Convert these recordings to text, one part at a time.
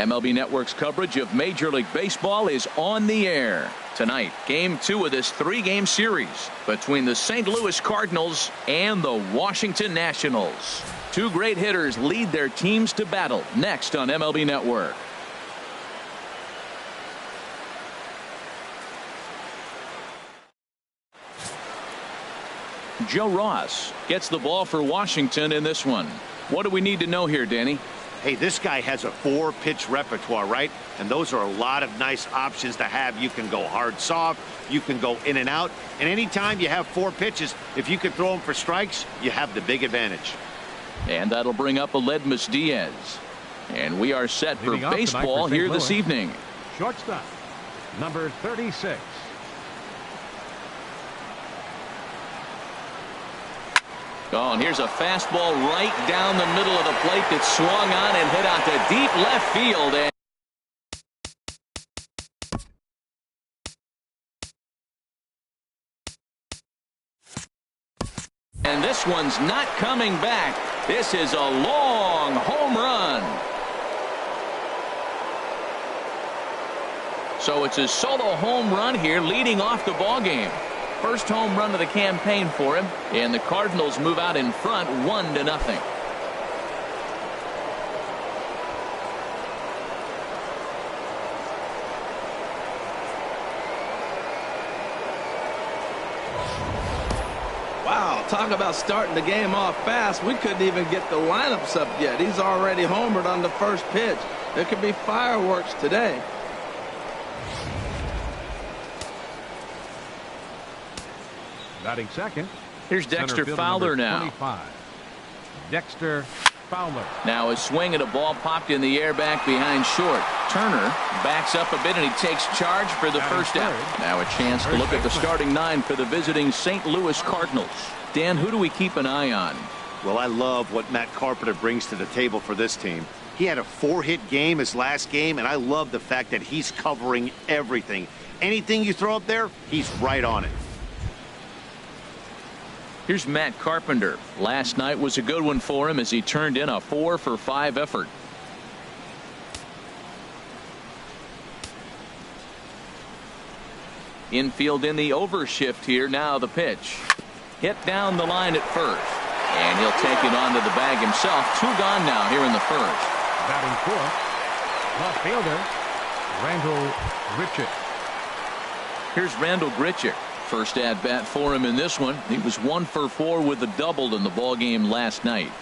MLB Network's coverage of Major League Baseball is on the air. Tonight, Game 2 of this 3-game series between the St. Louis Cardinals and the Washington Nationals. Two great hitters lead their teams to battle next on MLB Network. Joe Ross gets the ball for Washington in this one. What do we need to know here, Danny? Hey, this guy has a 4-pitch repertoire, right? And those are a lot of nice options to have. You can go hard, soft. You can go in and out. And anytime you have 4 pitches, if you can throw them for strikes, you have the big advantage. And that'll bring up Aledmys Diaz. And we are set for baseball here this evening. Shortstop, number 36. Oh, and here's a fastball right down the middle of the plate that swung on and hit out to deep left field. And this one's not coming back. This is a long home run. So it's a solo home run here leading off the ball game. First home run of the campaign for him, and the Cardinals move out in front 1-0. Wow, talk about starting the game off fast. We couldn't even get the lineups up yet. He's already homered on the first pitch. There could be fireworks today. Batting second. Here's Dexter Fowler now. 25. Dexter Fowler. Now a swing at a ball popped in the air back behind short. Turner backs up a bit and he takes charge for the first out. Now a chance to look at the starting 9 for the visiting St. Louis Cardinals. Dan, who do we keep an eye on? Well, I love what Matt Carpenter brings to the table for this team. He had a 4-hit game his last game, and I love the fact that he's covering everything. Anything you throw up there, he's right on it. Here's Matt Carpenter. Last night was a good one for him as he turned in a 4-for-5 effort. Infield in the overshift here. Now the pitch. Hit down the line at first. And he'll take it onto the bag himself. 2 gone now here in the first. Batting fourth, left fielder, Randall Grichuk. Here's Randall Grichuk. First at bat for him in this one. He was 1-for-4 with a double in the ball game last night.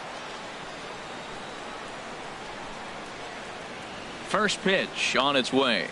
First pitch on its way.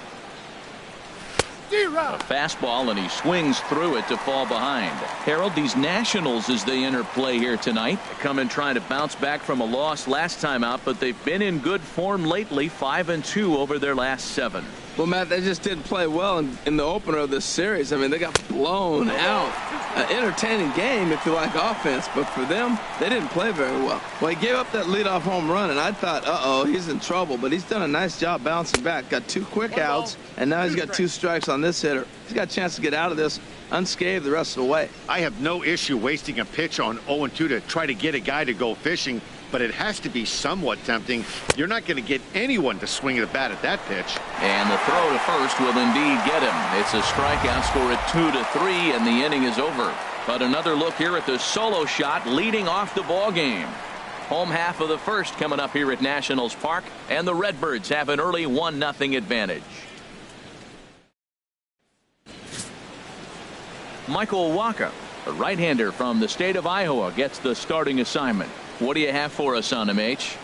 A fastball, and he swings through it to fall behind. Harold, these Nationals, as they enter play here tonight, come in trying to bounce back from a loss last time out, but they've been in good form lately, 5-2 over their last 7. Well, Matt, they just didn't play well in the opener of this series. I mean, they got blown out. An entertaining game if you like offense, but for them, they didn't play very well. Well, he gave up that leadoff home run, and I thought, uh-oh, he's in trouble. But he's done a nice job bouncing back. Got 2 quick outs, and now he's got 2 strikes on this hitter. He's got a chance to get out of this unscathed the rest of the way. I have no issue wasting a pitch on 0-2 to try to get a guy to go fishing, but it has to be somewhat tempting. You're not going to get anyone to swing the bat at that pitch. And the throw to first will indeed get him. It's a strikeout, score at 2-3, and the inning is over. But another look here at the solo shot leading off the ball game. Home half of the first coming up here at Nationals Park, and the Redbirds have an early 1-0 advantage. Michael Wacha, a right-hander from the state of Iowa, gets the starting assignment. What do you have for us on him, H?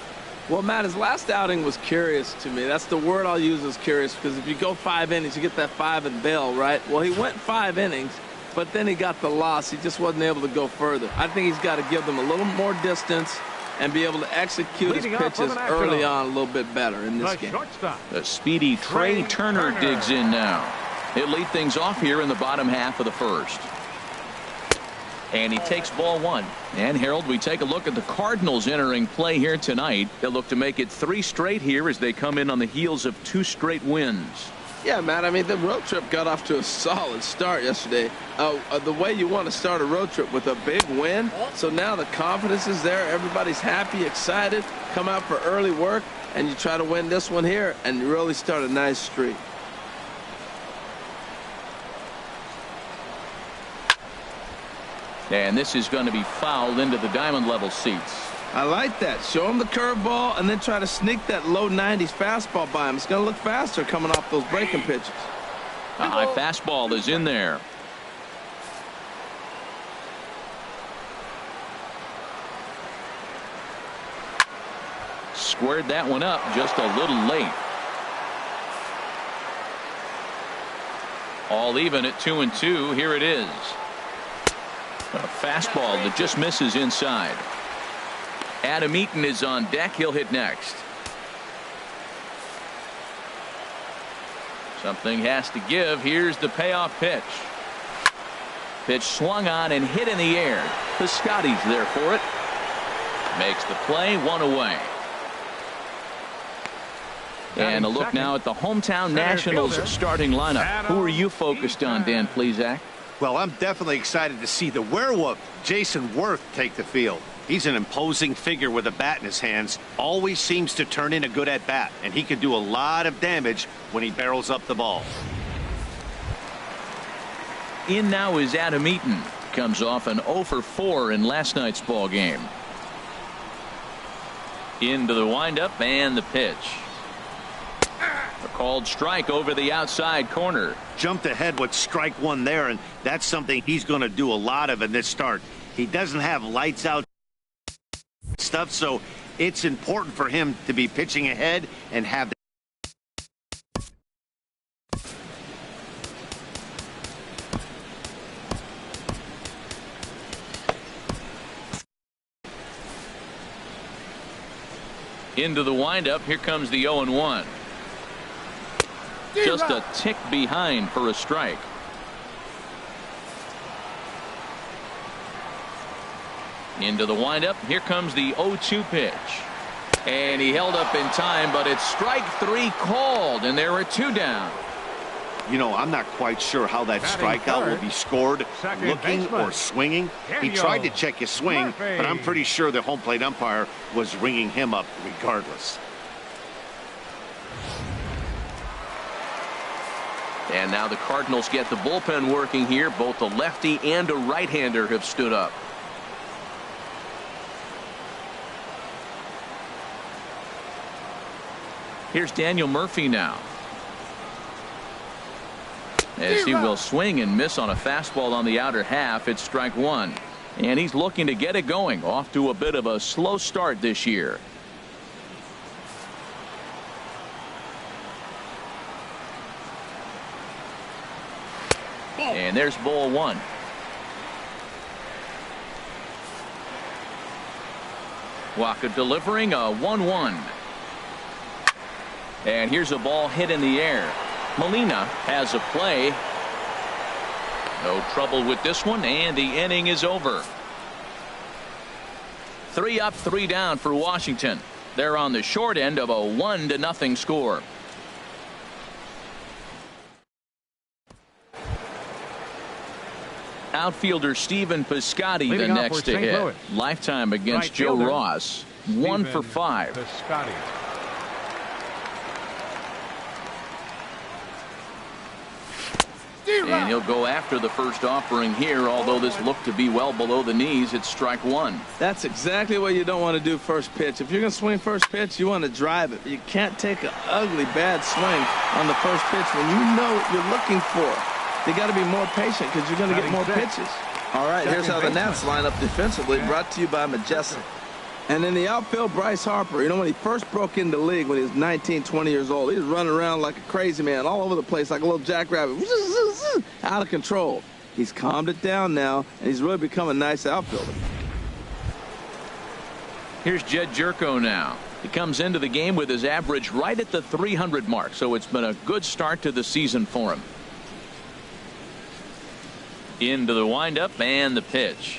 Well, Matt, his last outing was curious to me. That's the word I'll use, is curious, because if you go 5 innings, you get that 5 and bail, right? Well, he went 5 innings, but then he got the loss. He just wasn't able to go further. I think he's got to give them a little more distance and be able to execute his pitches early on a little bit better in this game. The speedy Trey Turner digs in now. He'll lead things off here in the bottom half of the first. And he takes ball 1. And Harold, we take a look at the Cardinals entering play here tonight. They'll look to make it 3 straight here as they come in on the heels of 2 straight wins. Yeah, Matt, I mean, the road trip got off to a solid start yesterday. The way you want to start a road trip with a big win. So now the confidence is there. Everybody's happy, excited, come out for early work, and you try to win this one here, and you really start a nice streak. And this is going to be fouled into the diamond level seats. I like that. Show him the curveball and then try to sneak that low 90s fastball by him. It's going to look faster coming off those breaking pitches. A high fastball is in there. Squared that one up just a little late. All even at 2-2. Here it is. A fastball that just misses inside. Adam Eaton is on deck. He'll hit next. Something has to give. Here's the payoff pitch. Pitch swung on and hit in the air. Piscotty's there for it. Makes the play, one away. And a look now at the hometown Nationals starting lineup. Who are you focused on, Dan Plesac? Well, I'm definitely excited to see the werewolf, Jason Worth, take the field. He's an imposing figure with a bat in his hands. Always seems to turn in a good at-bat, and he can do a lot of damage when he barrels up the ball. In now is Adam Eaton. Comes off an 0 for 4 in last night's ball game. Into the windup and the pitch. A called strike over the outside corner. Jumped ahead with strike one there, and that's something he's going to do a lot of in this start. He doesn't have lights out stuff, so it's important for him to be pitching ahead and have into the windup. Here comes the 0-1. Just a tick behind for a strike. Into the windup. Here comes the 0-2 pitch. And he held up in time, but it's strike 3 called, and there are 2 down. You know, I'm not quite sure how that strikeout will be scored, looking or swinging. He tried to check his swing, but I'm pretty sure the home plate umpire was ringing him up regardless. And now the Cardinals get the bullpen working here. Both a lefty and a right-hander have stood up. Here's Daniel Murphy now. As he will swing and miss on a fastball on the outer half. It's strike 1. And he's looking to get it going. Off to a bit of a slow start this year. And there's ball 1. Waka delivering a 1-1. And here's a ball hit in the air. Molina has a play. No trouble with this one, and the inning is over. 3 up, 3 down for Washington. They're on the short end of a 1-0 score. Outfielder Stephen Piscotty the next to hit. Lifetime against Joe Ross. 1 for 5. Piscotty. And he'll go after the first offering here, although this looked to be well below the knees. It's strike 1. That's exactly what you don't want to do first pitch. If you're going to swing first pitch, you want to drive it. You can't take an ugly, bad swing on the first pitch when you know what you're looking for. You got to be more patient because you're going to get more pitches. All right, here's how the Nats line up defensively, brought to you by Majestic. And in the outfield, Bryce Harper. You know, when he first broke into the league when he was 19, 20 years old, he was running around like a crazy man all over the place like a little jackrabbit. Out of control. He's calmed it down now, and he's really become a nice outfielder. Here's Jed Jerko now. He comes into the game with his average right at the 300 mark, so it's been a good start to the season for him. Into the windup and the pitch.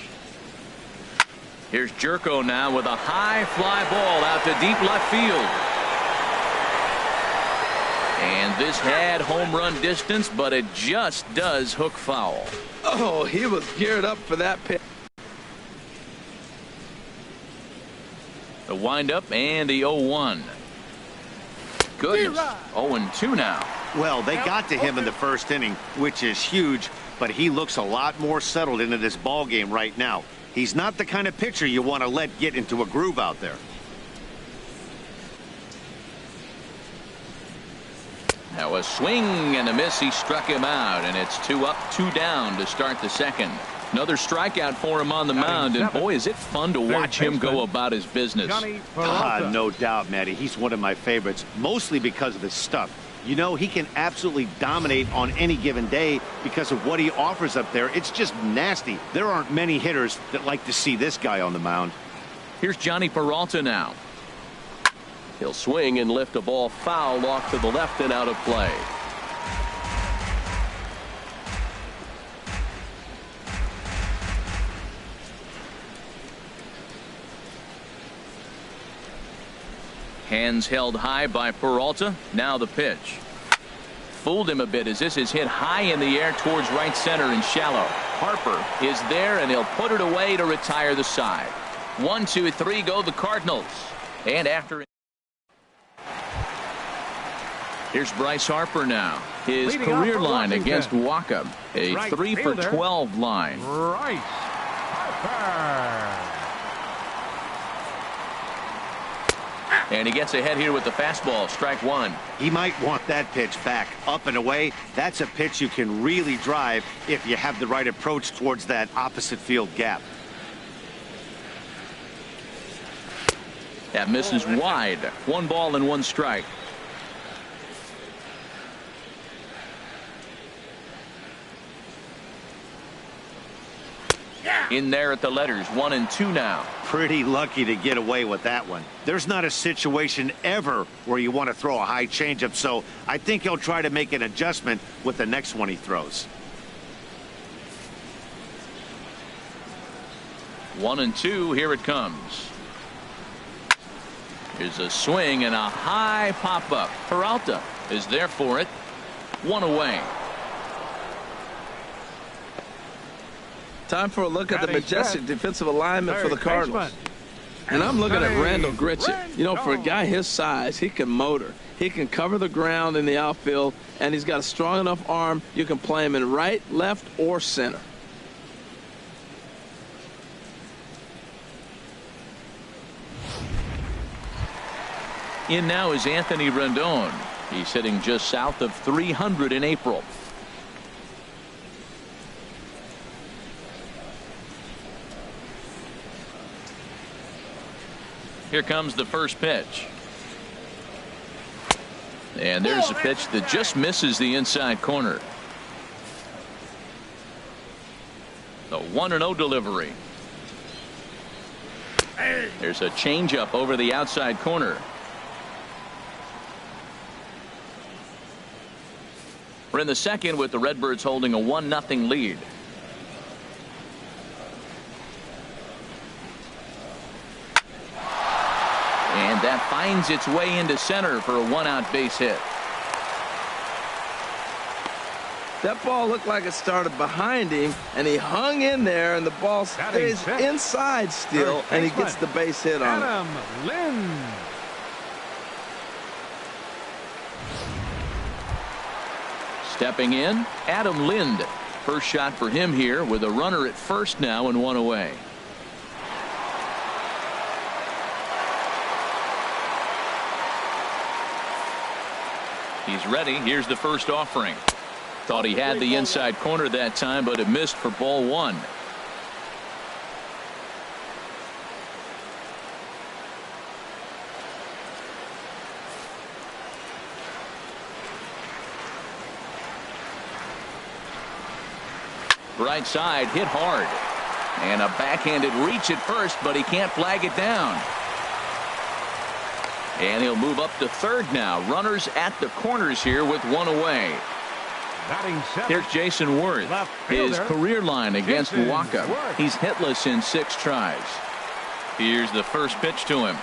Here's Jerko now with a high fly ball out to deep left field. And this had home run distance, but it just does hook foul. Oh, he was geared up for that pitch. The windup and the 0-1. Goodness. 0-2 now. Well, they got to him in the first inning, which is huge, but he looks a lot more settled into this ball game right now. He's not the kind of pitcher you want to let get into a groove out there. Now a swing and a miss. He struck him out, and it's 2 up, 2 down to start the second. Another strikeout for him on the mound, and boy, is it fun to watch him go about his business. No doubt, Matty. He's one of my favorites, mostly because of his stuff. You know, he can absolutely dominate on any given day because of what he offers up there. It's just nasty. There aren't many hitters that like to see this guy on the mound. Here's Johnny Peralta now. He'll swing and lift a ball foul off to the left and out of play. Hands held high by Peralta. Now the pitch. Fooled him a bit as this is hit high in the air towards right center and shallow. Harper is there, and he'll put it away to retire the side. 1, 2, 3 go the Cardinals. And after. Here's Bryce Harper now. His career line against Waka. A 3 for 12 line. Bryce Harper. And he gets ahead here with the fastball. Strike 1. He might want that pitch back, up and away. That's a pitch you can really drive if you have the right approach towards that opposite field gap. That misses wide. 1 ball and 1 strike. In there at the letters. 1 and 2 now. Pretty lucky to get away with that one. There's not a situation ever where you want to throw a high changeup, so I think he'll try to make an adjustment with the next one he throws. 1 and 2. Here it comes. Here's a swing and a high pop up. Peralta is there for it. 1 away. Time for a look at the majestic defensive alignment for the Cardinals. And I'm looking at Randall Grichuk. You know, for a guy his size, he can motor. He can cover the ground in the outfield, and he's got a strong enough arm. You can play him in right, left, or center. In now is Anthony Rendon. He's hitting just south of 300 in April. Here comes the first pitch. And there's a pitch that just misses the inside corner. The 1-0 delivery. There's a changeup over the outside corner. We're in the second with the Redbirds holding a 1-0 lead. And that finds its way into center for a 1-out base hit. That ball looked like it started behind him, and he hung in there, and the ball stays inside still, and he gets the base hit on it. Adam Lind. Stepping in, Adam Lind. First shot for him here with a runner at first now and 1 away. He's ready. Here's the first offering. Thought he had the inside corner that time, but it missed for ball 1. Right side hit hard. And a backhanded reach at first, but he can't flag it down. And he'll move up to third now. Runners at the corners here with 1 away. Here's Jason Worth. His career line against Waka. He's hitless in 6 tries. Here's the first pitch to him.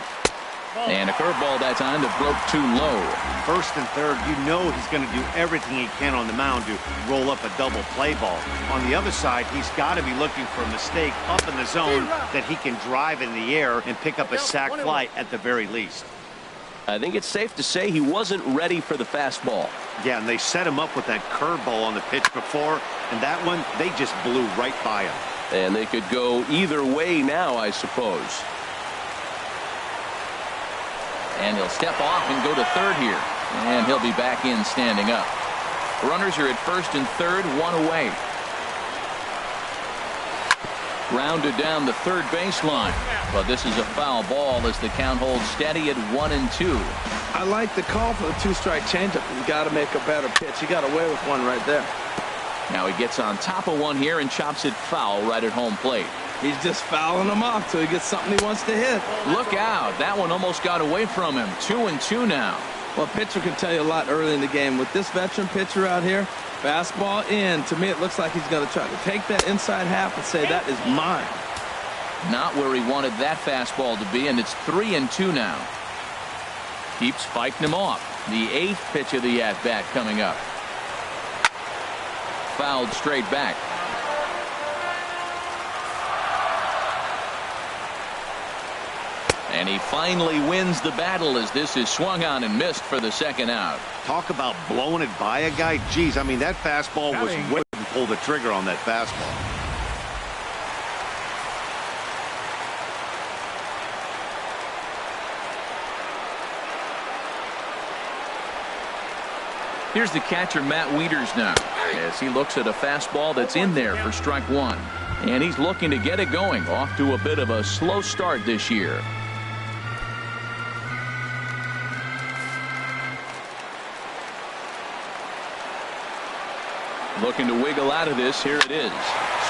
And a curveball that time that broke too low. First and third, you know he's going to do everything he can on the mound to roll up a double play ball. On the other side, he's got to be looking for a mistake up in the zone that he can drive in the air and pick up a sac fly at the very least. I think it's safe to say he wasn't ready for the fastball. Yeah, and they set him up with that curveball on the pitch before, and that one, they just blew right by him. And they could go either way now, I suppose. And he'll step off and go to third here. And he'll be back in standing up. Runners are at first and third, one away. Grounded down the third baseline. But this is a foul ball as the count holds steady at 1-2. I like the call for the two-strike changeup. You got to make a better pitch. He got away with one right there. Now he gets on top of one here and chops it foul right at home plate. He's just fouling him off till he gets something he wants to hit. Look out. That one almost got away from him. 2-2 now. Well, a pitcher can tell you a lot early in the game. With this veteran pitcher out here, fastball in. To me, it looks like he's going to try to take that inside half and say, that is mine. Not where he wanted that fastball to be, and it's 3-2 now. Keeps fighting him off. The 8th pitch of the at-bat coming up. Fouled straight back. And he finally wins the battle as this is swung on and missed for the second out. Talk about blowing it by a guy. Geez, I mean, that fastball was way to pull the trigger on that fastball. Here's the catcher, Matt Wieters, now, as he looks at a fastball that's in there for strike one. And he's looking to get it going. Off to a bit of a slow start this year. Looking to wiggle out of this. Here it is.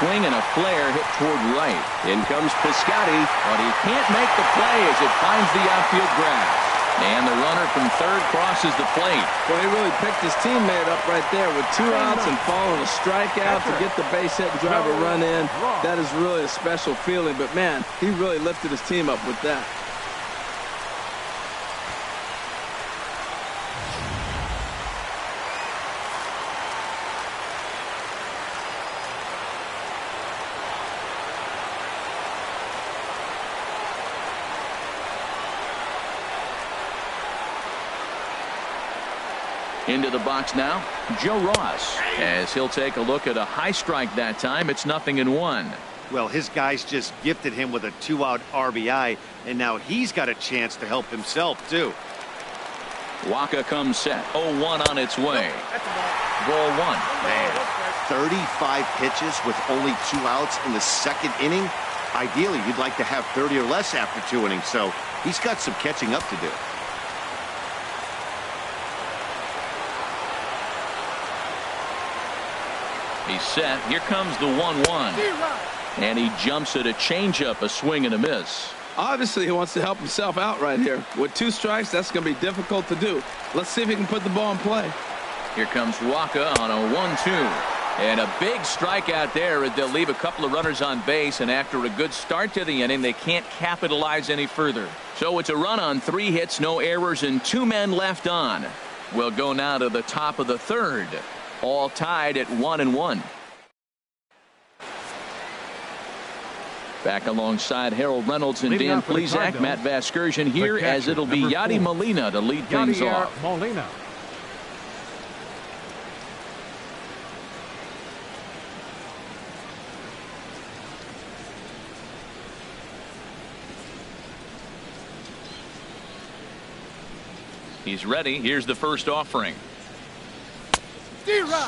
Swing and a flare hit toward right. In comes Piscotty, but he can't make the play as it finds the outfield grass. And the runner from third crosses the plate. Well, he really picked his teammate up right there with 2 outs and following a strikeout to get the base hit and drive a run in. That is really a special feeling. But, man, he really lifted his team up with that. Into the box now, Joe Ross, as he'll take a look at a high strike that time. It's 0-1. Well, his guys just gifted him with a 2-out RBI, and now he's got a chance to help himself, too. Waka comes set. 0-1 on its way. Ball one. Man, 35 pitches with only 2 outs in the second inning. Ideally, you'd like to have 30 or less after 2 innings, so he's got some catching up to do. He's set. Here comes the 1-1. And he jumps at a changeup, a swing and a miss. Obviously, he wants to help himself out right here. With 2 strikes, that's going to be difficult to do. Let's see if he can put the ball in play. Here comes Waka on a 1-2. And a big strikeout there as they'll leave a couple of runners on base. And after a good start to the inning, they can't capitalize any further. So it's a run on 3 hits, no errors, and 2 men left on. We'll go now to the top of the third. All tied at 1-1. Back alongside Harold Reynolds and Dan Plesac, Matt Vasgersian here as it'll be Yadi Molina to lead things off. Molina. He's ready. Here's the first offering.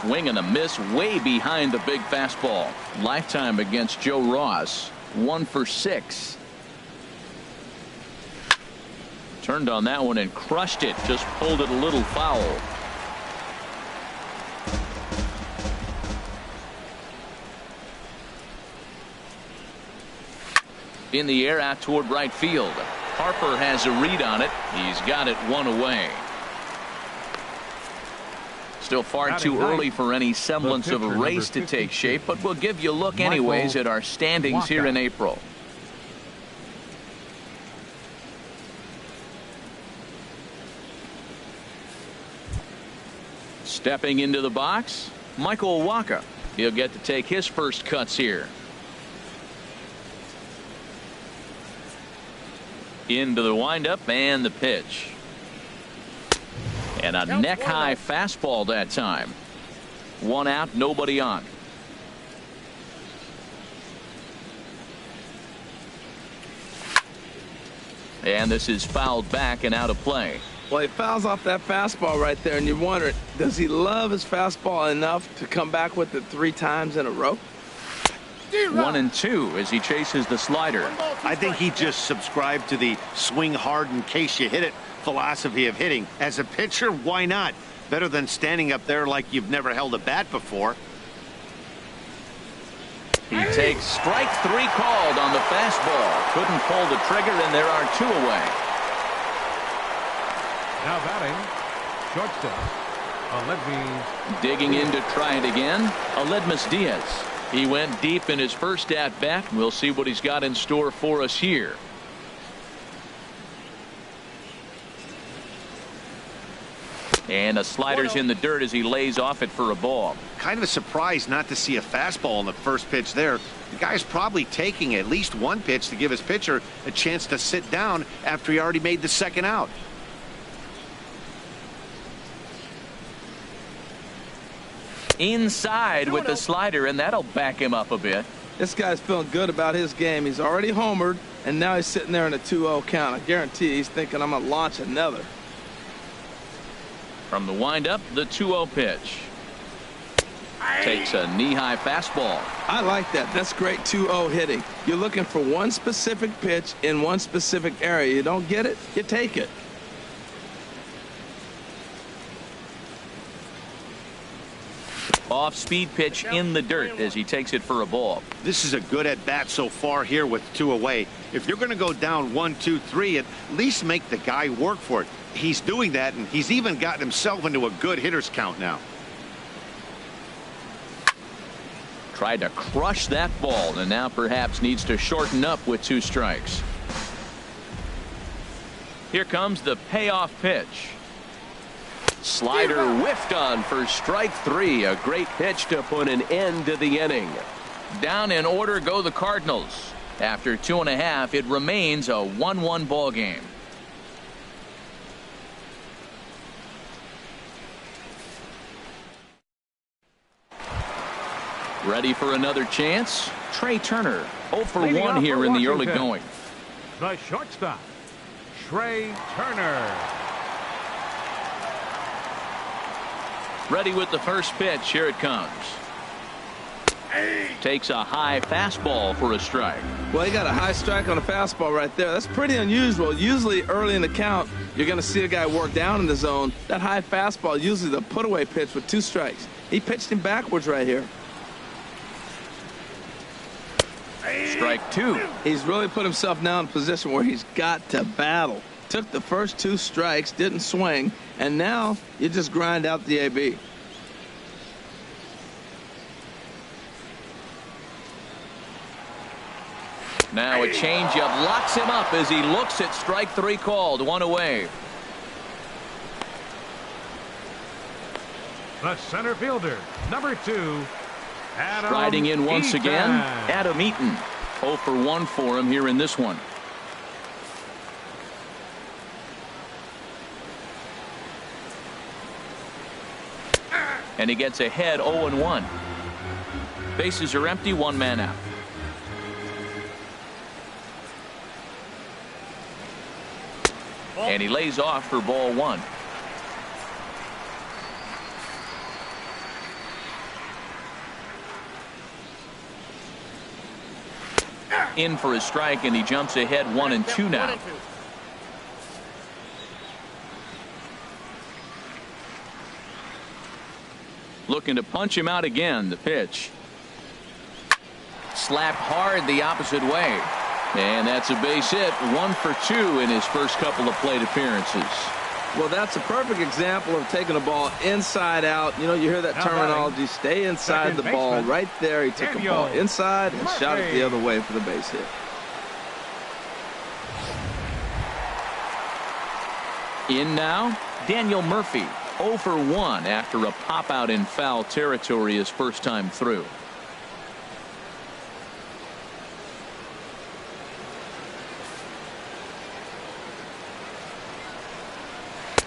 Swing and a miss way behind the big fastball. Lifetime against Joe Ross. 1 for 6. Turned on that one and crushed it. Just pulled it a little foul. In the air out toward right field. Harper has a read on it. He's got it 1 away. Still far too early for any semblance of a race to take shape, but we'll give you a look anyways at our standings here in April. Stepping into the box, Michael Waka. He'll get to take his first cuts here. Into the windup and the pitch. And a neck-high fastball that time. 1 out, nobody on. And this is fouled back and out of play. Well, he fouls off that fastball right there, and you wonder, does he love his fastball enough to come back with it 3 times in a row? 1-2 as he chases the slider. I think he just subscribed to the swing hard in case you hit it philosophy of hitting. As a pitcher, why not? Better than standing up there like you've never held a bat before. He takes strike 3 called on the fastball. Couldn't pull the trigger, and there are 2 away. Now batting, shortstop, Aledmys. Digging in to try it again, Aledmys Diaz. He went deep in his first at-bat. We'll see what he's got in store for us here. And a slider's in the dirt as he lays off it for a ball. Kind of a surprise not to see a fastball on the first pitch there. The guy's probably taking at least 1 pitch to give his pitcher a chance to sit down after he already made the second out. Inside with the slider, and that'll back him up a bit. This guy's feeling good about his game. He's already homered, and now he's sitting there in a 2-0 count. I guarantee he's thinking, I'm going to launch another. From the windup, the 2-0 pitch. Takes a knee-high fastball. I like that. That's great 2-0 hitting. You're looking for one specific pitch in one specific area. You don't get it, you take it. Off-speed pitch in the dirt as he takes it for a ball. This is a good at-bat so far here with 2 away. If you're going to go down 1, 2, 3, at least make the guy work for it. He's doing that, and he's even gotten himself into a good hitter's count now. Tried to crush that ball, and now perhaps needs to shorten up with 2 strikes. Here comes the payoff pitch. Slider whiffed on for strike 3. A great pitch to put an end to the inning. Down in order go the Cardinals. After 2.5, it remains a 1-1 ball game. Ready for another chance? Trey Turner 0 for 1 here in the early going. The shortstop, Trey Turner. Ready with the first pitch. Here it comes. Takes a high fastball for a strike. Well, he got a high strike on a fastball right there. That's pretty unusual. Usually early in the count, you're going to see a guy work down in the zone. That high fastball, usually the put-away pitch with 2 strikes. He pitched him backwards right here. Strike 2. He's really put himself now in a position where he's got to battle. Took the first 2 strikes, didn't swing, and now you just grind out the AB. Now a changeup locks him up as he looks at strike 3 called. 1 away. The center fielder, number 2, Adam Striding in once Eaton. again, Adam Eaton. 0 for 1 for him here in this one. And he gets ahead 0-1. Bases are empty, 1 man out. And he lays off for ball 1. In for a strike, and he jumps ahead 1-2 now. Looking to punch him out again. The pitch. Slapped hard the opposite way. And that's a base hit. 1 for 2 in his first couple of plate appearances. Well, that's a perfect example of taking a ball inside out. You know, you hear that terminology, stay inside the ball. Right there, he took a ball inside and shot it the other way for the base hit. In now, Daniel Murphy. 0 for 1 after a pop out in foul territory his first time through.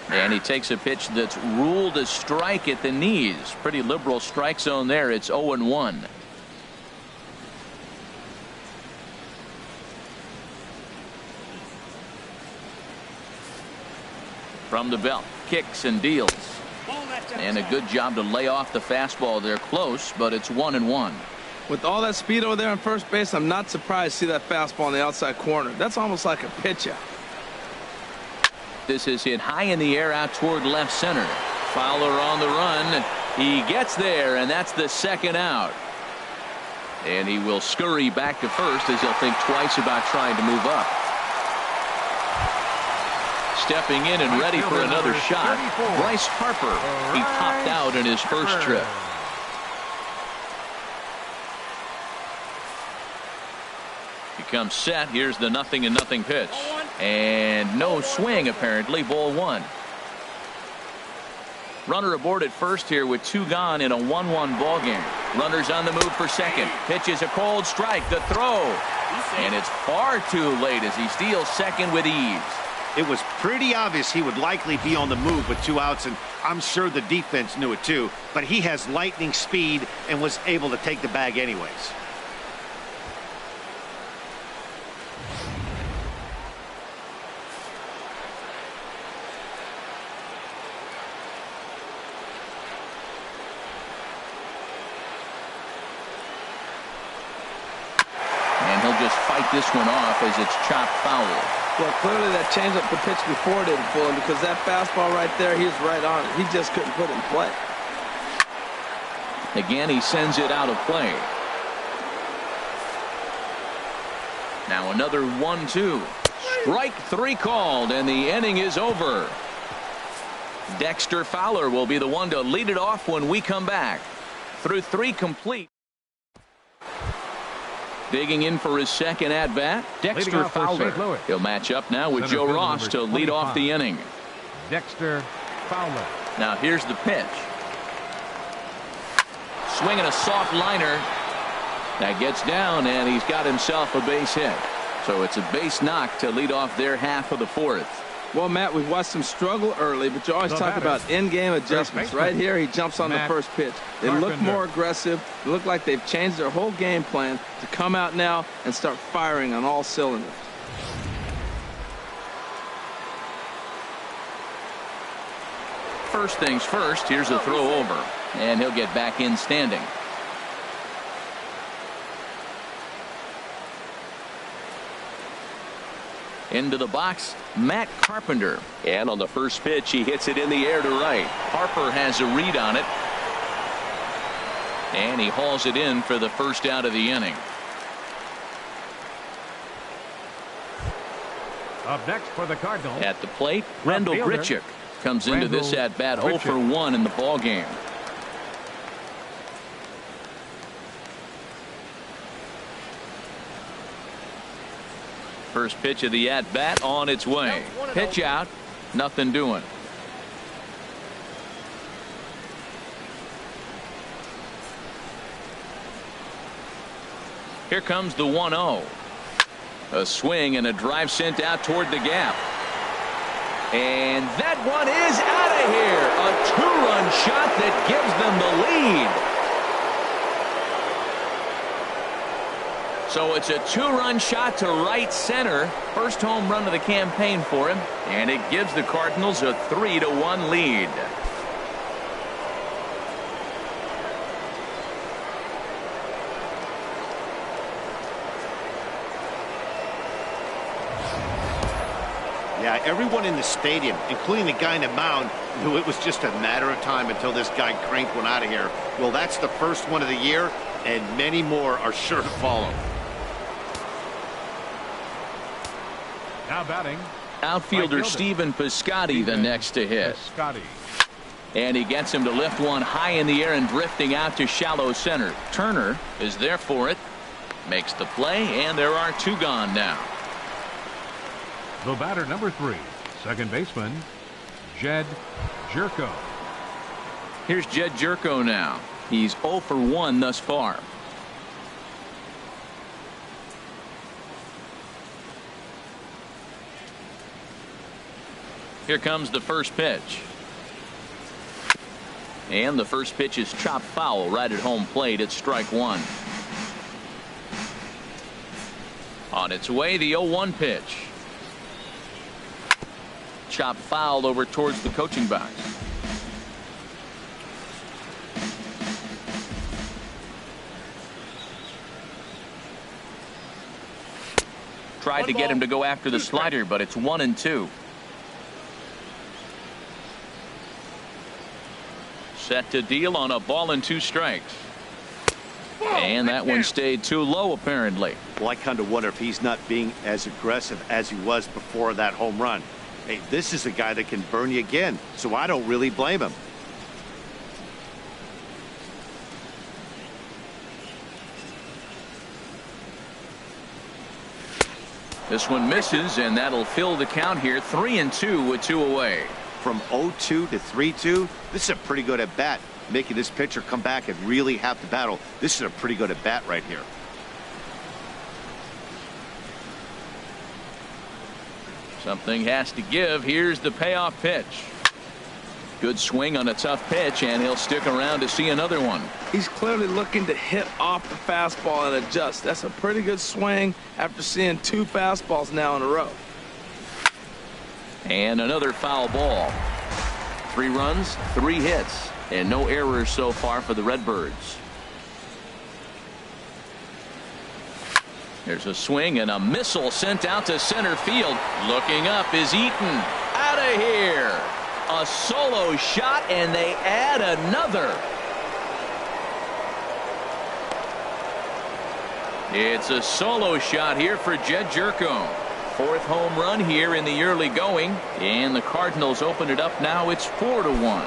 And he takes a pitch that's ruled a strike at the knees. Pretty liberal strike zone there. It's 0-1. From the belt, kicks and deals. And a good job to lay off the fastball. They're close, but it's 1-1. With all that speed over there on first base, I'm not surprised to see that fastball in the outside corner. That's almost like a pitch out. This is hit high in the air out toward left center. Fowler on the run. He gets there, and that's the second out. And he will scurry back to first as he'll think twice about trying to move up. Stepping in and ready for another shot, Bryce Harper. He popped out in his first trip. He comes set. Here's the 0-0 pitch. And no swing, apparently. Ball 1. Runner aboard at first here with 2 gone in a 1-1 ball game. Runners on the move for second. Pitch is a cold strike. The throw. And it's far too late as he steals second with ease. It was pretty obvious he would likely be on the move with 2 outs, and I'm sure the defense knew it too. But he has lightning speed and was able to take the bag anyways. And he'll just fight this one off as it's chopped foul. Well, clearly that changeup the pitch before didn't fool him, because that fastball right there, he was right on it. He just couldn't put it in play. Again, he sends it out of play. Now another 1-2. Strike 3 called, and the inning is over. Dexter Fowler will be the one to lead it off when we come back. Through 3 complete. Digging in for his second at-bat, Dexter Fowler. He'll match up now with Joe Ross to lead off the inning. Dexter Fowler. Now here's the pitch. Swinging a soft liner. That gets down, and he's got himself a base hit. So it's a base knock to lead off their half of the 4th. Well, Matt, we've watched him struggle early, but you always talk about in-game adjustments. Right here, he jumps on the first pitch. They look more aggressive. They look like they've changed their whole game plan to come out now and start firing on all cylinders. First things first, here's a throw over, and he'll get back in standing. Into the box, Matt Carpenter. And on the first pitch, he hits it in the air to right. Harper has a read on it. And he hauls it in for the first out of the inning. Up next for the Cardinals. At the plate, Randall Grichuk comes into this at-bat 0 for 1 in the ball game. First pitch of the at-bat on its way. Pitch out, nothing doing. Here comes the 1-0. A swing and a drive sent out toward the gap. And that one is out of here. A 2-run shot that gives them the lead. So it's a 2-run shot to right center. First home run of the campaign for him. And it gives the Cardinals a 3-1 lead. Yeah, everyone in the stadium, including the guy in the mound, knew it was just a matter of time until this guy cranked one out of here. Well, that's the first one of the year, and many more are sure to follow. Now batting, outfielder Stephen Piscotty the next to hit. And he gets him to lift one high in the air and drifting out to shallow center. Turner is there for it. Makes the play, and there are 2 gone now. The batter, number 3, second baseman, Jed Jerko. Here's Jed Jerko now. He's 0 for 1 thus far. Here comes the first pitch. And the first pitch is chopped foul right at home plate. It's strike one. On its way, the 0-1 pitch. Chopped foul over towards the coaching box. Tried to get him to go after the slider, but it's 1-2. Set to deal on a ball and 2 strikes. And that one stayed too low, apparently. Well, I kind of wonder if he's not being as aggressive as he was before that home run. Hey, this is a guy that can burn you again, so I don't really blame him. This one misses, and that'll fill the count here. 3-2 with 2 away. From 0-2 to 3-2, this is a pretty good at bat, making this pitcher come back and really have to battle. This is a pretty good at bat right here. Something has to give. Here's the payoff pitch. Good swing on a tough pitch, and he'll stick around to see another one. He's clearly looking to hit off the fastball and adjust. That's a pretty good swing after seeing 2 fastballs now in a row. And another foul ball. 3 runs, 3 hits, and no errors so far for the Redbirds. There's a swing and a missile sent out to center field. Looking up is Eaton. Out of here. A solo shot, and they add another. It's a solo shot here for Jed Jerko. 4th home run here in the early going, and the Cardinals open it up now. It's 4-1.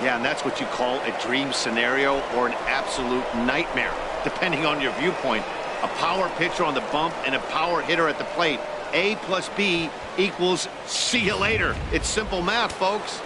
Yeah, and that's what you call a dream scenario or an absolute nightmare, depending on your viewpoint. A power pitcher on the bump and a power hitter at the plate. A plus B equals see you later. It's simple math, folks.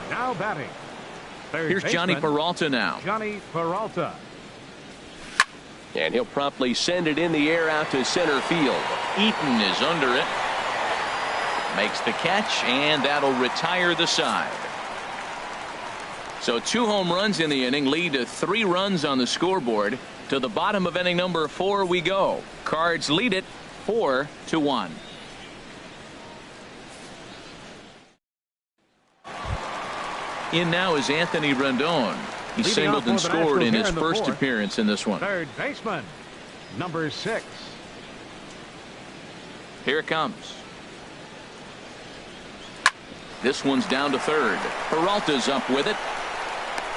Now batting. Here's Johnny Peralta now. Johnny Peralta. And he'll promptly send it in the air out to center field. Eaton is under it. Makes the catch, and that'll retire the side. So 2 home runs in the inning lead to 3 runs on the scoreboard. To the bottom of inning number 4 we go. Cards lead it 4-1. In now is Anthony Rendon. He singled and scored in his first appearance in this one. 3rd baseman, number 6. Here it comes. This one's down to 3rd. Peralta's up with it.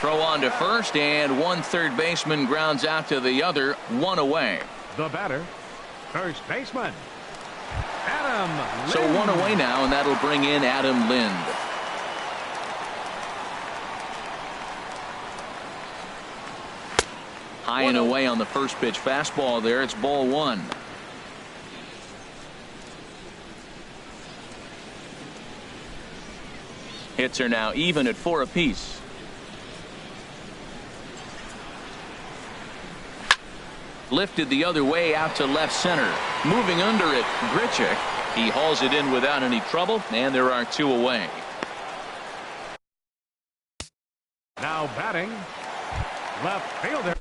Throw on to first, and one third baseman grounds out to the other, one away. The batter, first baseman, Adam Lind. So one away now, and that'll bring in Adam Lind. High and away on the first pitch fastball there. It's ball one. Hits are now even at 4 apiece. Lifted the other way out to left center. Moving under it, Grichuk. He hauls it in without any trouble, and there are 2 away. Now batting, left fielder,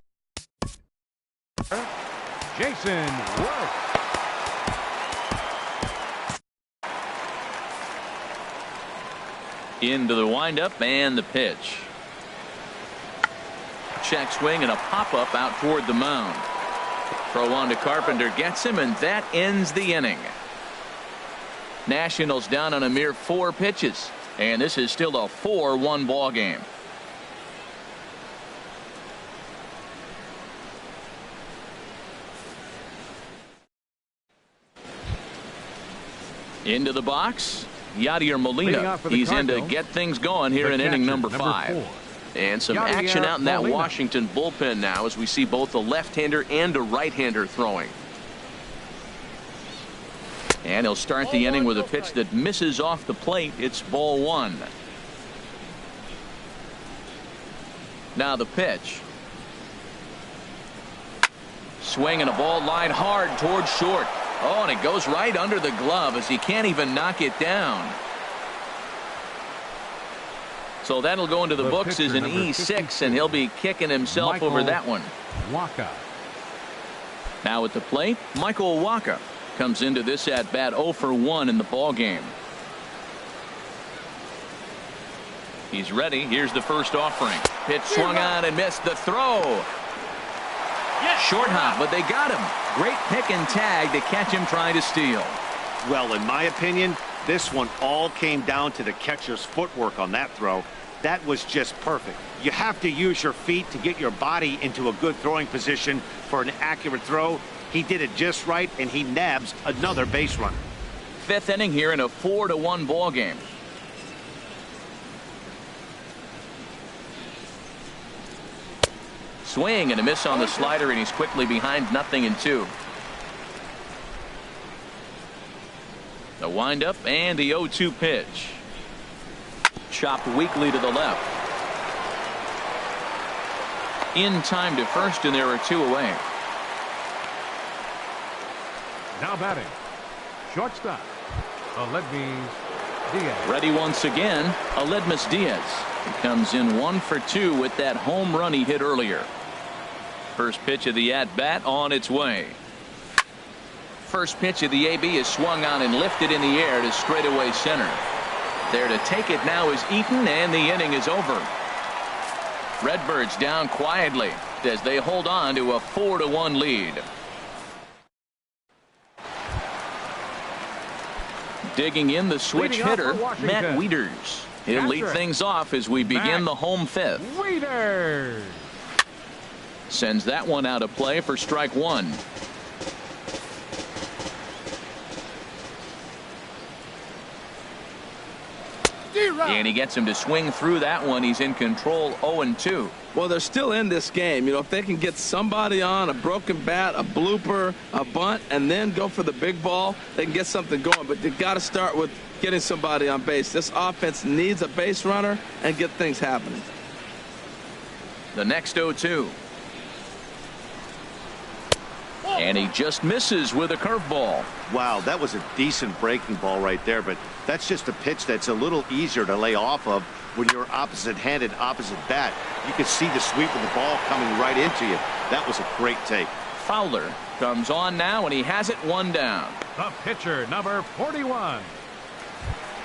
Jason Worth. Into the windup and the pitch. Check swing and a pop-up out toward the mound. Throw on to Carpenter, gets him, and that ends the inning. Nationals down on a mere 4 pitches, and this is still a 4-1 ball game. Into the box, Yadier Molina. He's in to get things going here in inning number 5. And some action out in that Washington bullpen now as we see both a left-hander and a right-hander throwing. And he'll start the inning with a pitch that misses off the plate. It's ball 1. Now the pitch. Swing and a ball line hard towards short. Oh, and it goes right under the glove as he can't even knock it down. So that'll go into the books as an E6, and he'll be kicking himself over that one. Waka. Now at the plate, Michael Waka comes into this at bat 0 for 1 in the ball game. He's ready. Here's the first offering. Pitch swung on and missed. The throw. Short hop, but they got him. Great pick and tag to catch him trying to steal. Well, in my opinion, this one all came down to the catcher's footwork on that throw. That was just perfect. You have to use your feet to get your body into a good throwing position for an accurate throw. He did it just right, and he nabs another base runner. 5th inning here in a 4-1 ball game. Swing and a miss on the slider, and he's quickly behind 0-2. The windup and the 0-2 pitch. Chopped weakly to the left. In time to first, and there are 2 away. Now batting, shortstop, Aledmys Diaz. Ready once again, Aledmys Diaz. He comes in 1 for 2 with that home run he hit earlier. First pitch of the at-bat on its way. First pitch of the AB is swung on and lifted in the air to straightaway center. There to take it now is Eaton, and the inning is over. Redbirds down quietly as they hold on to a 4-1 lead. Digging in the switch hitter, Matt Wieters. He'll lead things off as we begin the home 5th. Wieters sends that one out of play for strike 1. And he gets him to swing through that one. He's in control, 0-2. Well, they're still in this game. You know, if they can get somebody on, a broken bat, a blooper, a bunt, and then go for the big ball, they can get something going. But they've got to start with getting somebody on base. This offense needs a base runner and get things happening. The next 0-2. And he just misses with a curveball. Wow, that was a decent breaking ball right there, but that's just a pitch that's a little easier to lay off of when you're opposite-handed, opposite bat. You can see the sweep of the ball coming right into you. That was a great take. Fowler comes on now, and he has it 1 down. The pitcher, number 41,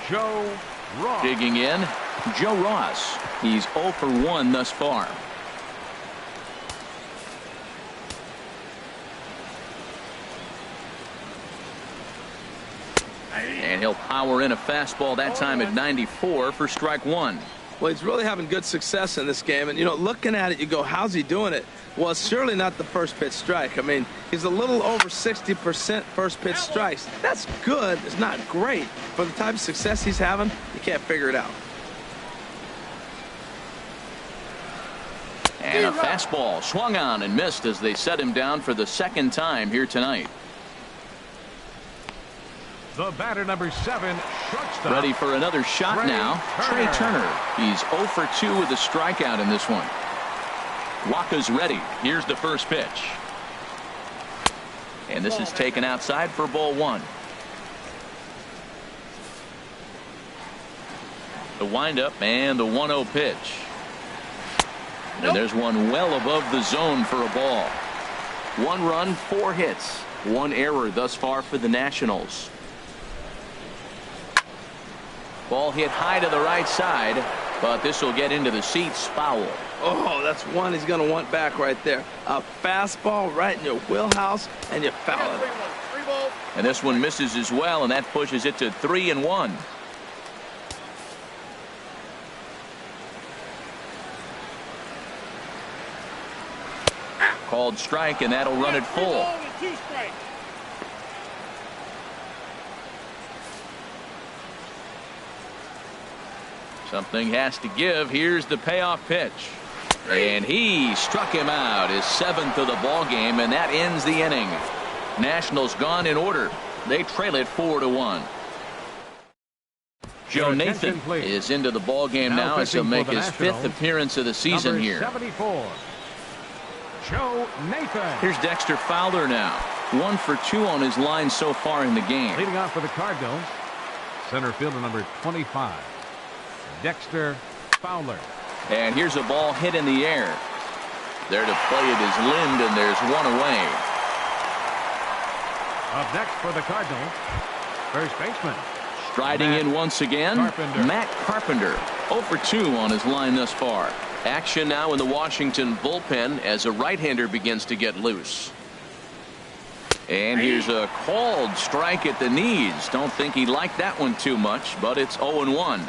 Joe Ross. Digging in, Joe Ross. He's 0 for 1 thus far. And he'll power in a fastball that time at 94 for strike 1. Well, he's really having good success in this game. And, you know, looking at it, you go, how's he doing it? Well, it's surely not the first pitch strike. I mean, he's a little over 60% first pitch strikes. That's good. It's not great. For the type of success he's having, you can't figure it out. And a fastball swung on and missed as they set him down for the second time here tonight. The batter, number 7, shortstop. Ready for another shot now. Trey Turner. He's 0 for 2 with a strikeout in this one. Waka's ready. Here's the first pitch. And this is taken outside for ball 1. The windup and the 1-0 pitch. And there's one well above the zone for a ball. 1 run, 4 hits. 1 error thus far for the Nationals. Ball hit high to the right side, but this will get into the seats. Foul. Oh, that's one he's going to want back right there. A fastball right in your wheelhouse, and you foul it. And this one misses as well, and that pushes it to 3-1. Called strike, and that'll run it full. Something has to give. Here's the payoff pitch. And he struck him out, his 7th of the ball game, and that ends the inning. Nationals gone in order. They trail it 4-1. Joe Nathan is into the ball game now as he'll make his 5th appearance of the season here. 74. Joe Nathan. Here's Dexter Fowler now. 1 for 2 on his line so far in the game. Leading off for the Cardinals, center fielder number 25, Dexter Fowler. And here's a ball hit in the air. There to play it is Lind, and there's 1 away. Up next for the Cardinals, first baseman. Striding in once again, Matt Carpenter. 0 for 2 on his line thus far. Action now in the Washington bullpen as a right-hander begins to get loose. And here's a called strike at the knees. Don't think he liked that one too much, but it's 0-1.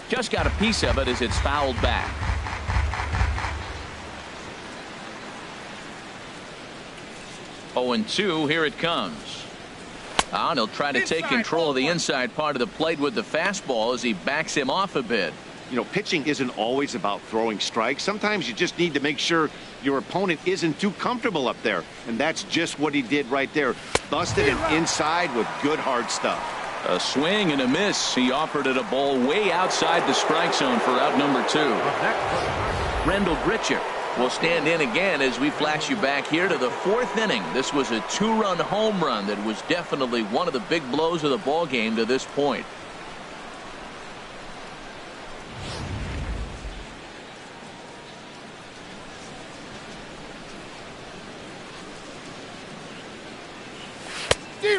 Just got a piece of it as it's fouled back. Oh, and 2, here it comes. And he'll try to take control of the inside part of the plate with the fastball as he backs him off a bit. You know, pitching isn't always about throwing strikes. Sometimes you just need to make sure your opponent isn't too comfortable up there. And that's just what he did right there. Busted him inside with good hard stuff. A swing and a miss. He offered it a ball way outside the strike zone for out number 2. Rendell Grichuk will stand in again as we flash you back here to the 4th inning. This was a 2-run home run that was definitely one of the big blows of the ball game to this point.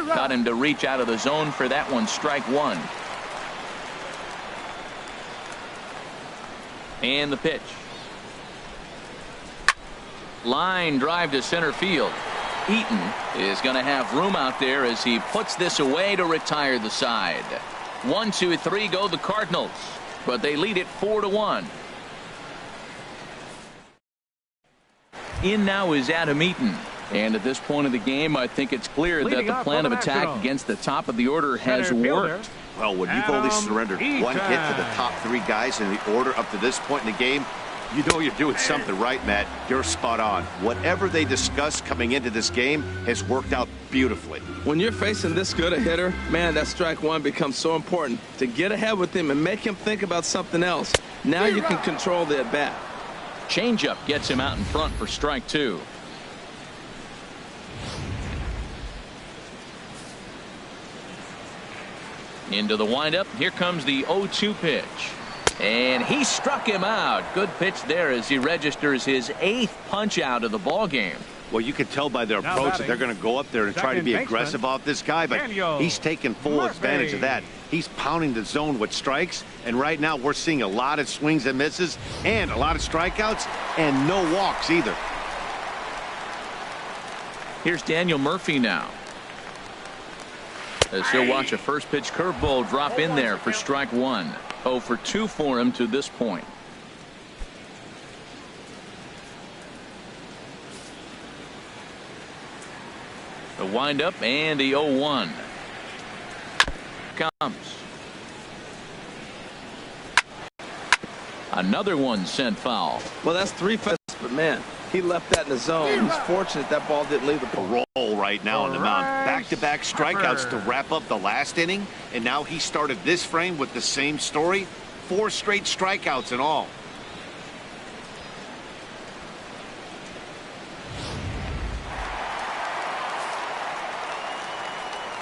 Got him to reach out of the zone for that one. Strike 1. And the pitch. Line drive to center field. Eaton is going to have room out there as he puts this away to retire the side. 1, 2, 3 go the Cardinals, but they lead it 4-1. In now is Adam Eaton. And at this point of the game, I think it's clear that the plan of attack against the top of the order has worked. Well, when you've only surrendered 1 hit to the top 3 guys in the order up to this point in the game, you know you're doing something right, Matt. You're spot on. Whatever they discussed coming into this game has worked out beautifully. When you're facing this good a hitter, man, that strike 1 becomes so important to get ahead with him and make him think about something else. Now you can control the at-bat. Changeup gets him out in front for strike 2. Into the windup. Here comes the 0-2 pitch. And he struck him out. Good pitch there as he registers his 8th punch out of the ball game. Well, you can tell by their approach that they're going to go up there and try to be aggressive off this guy, but he's taking full advantage of that. He's pounding the zone with strikes, and right now we're seeing a lot of swings and misses and a lot of strikeouts and no walks either. Here's Daniel Murphy now. As he'll watch a first pitch curveball drop in there for strike one. 0 for 2 for him to this point. The windup and the 0-1 comes. Another one sent foul. Well, that's 3 fastballs, but man, he left that in the zone. He's fortunate that ball didn't leave the ball. Roll right now on the mound. Back-to-back strikeouts to wrap up the last inning, and now he started this frame with the same story. 4 straight strikeouts in all.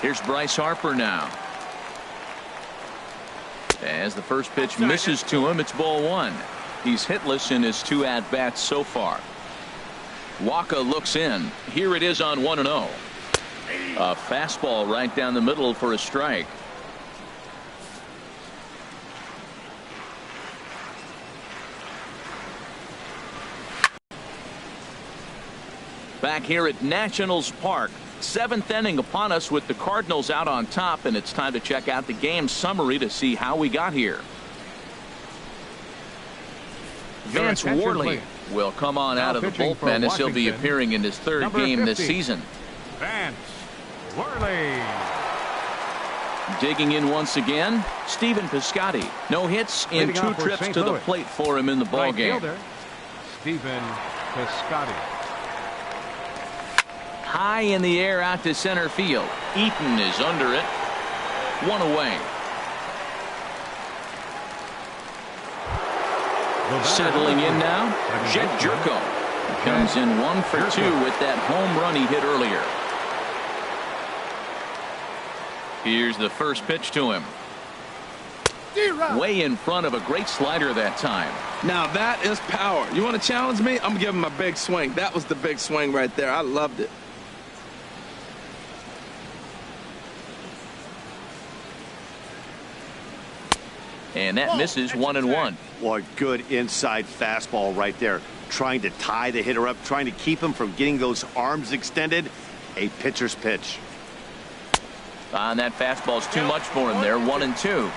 Here's Bryce Harper now. As the first pitch misses to him, it's ball 1. He's hitless in his 2 at-bats so far. Waka looks in. Here it is on 1-0. A fastball right down the middle for a strike. Back here at Nationals Park. 7th inning upon us with the Cardinals out on top, and it's time to check out the game summary to see how we got here. Vance Worley will come on out of the bullpen as he'll be appearing in his 3rd game this season. Vance Worley. Digging in once again, Stephen Piscotty. No hits in 2 trips to the plate for him in the ballgame. Stephen Piscotty. High in the air out to center field. Eaton is under it. 1 away. Settling in now, Jed Jerko comes in 1 for 2 with that home run he hit earlier. Here's the first pitch to him. Way in front of a great slider that time. Now that is power. You want to challenge me? I'm giving him a big swing. That was the big swing right there. I loved it. And that misses 1-1. Boy, good inside fastball right there. Trying to tie the hitter up, trying to keep him from getting those arms extended. A pitcher's pitch. And that fastball's too much for him there. 1-2.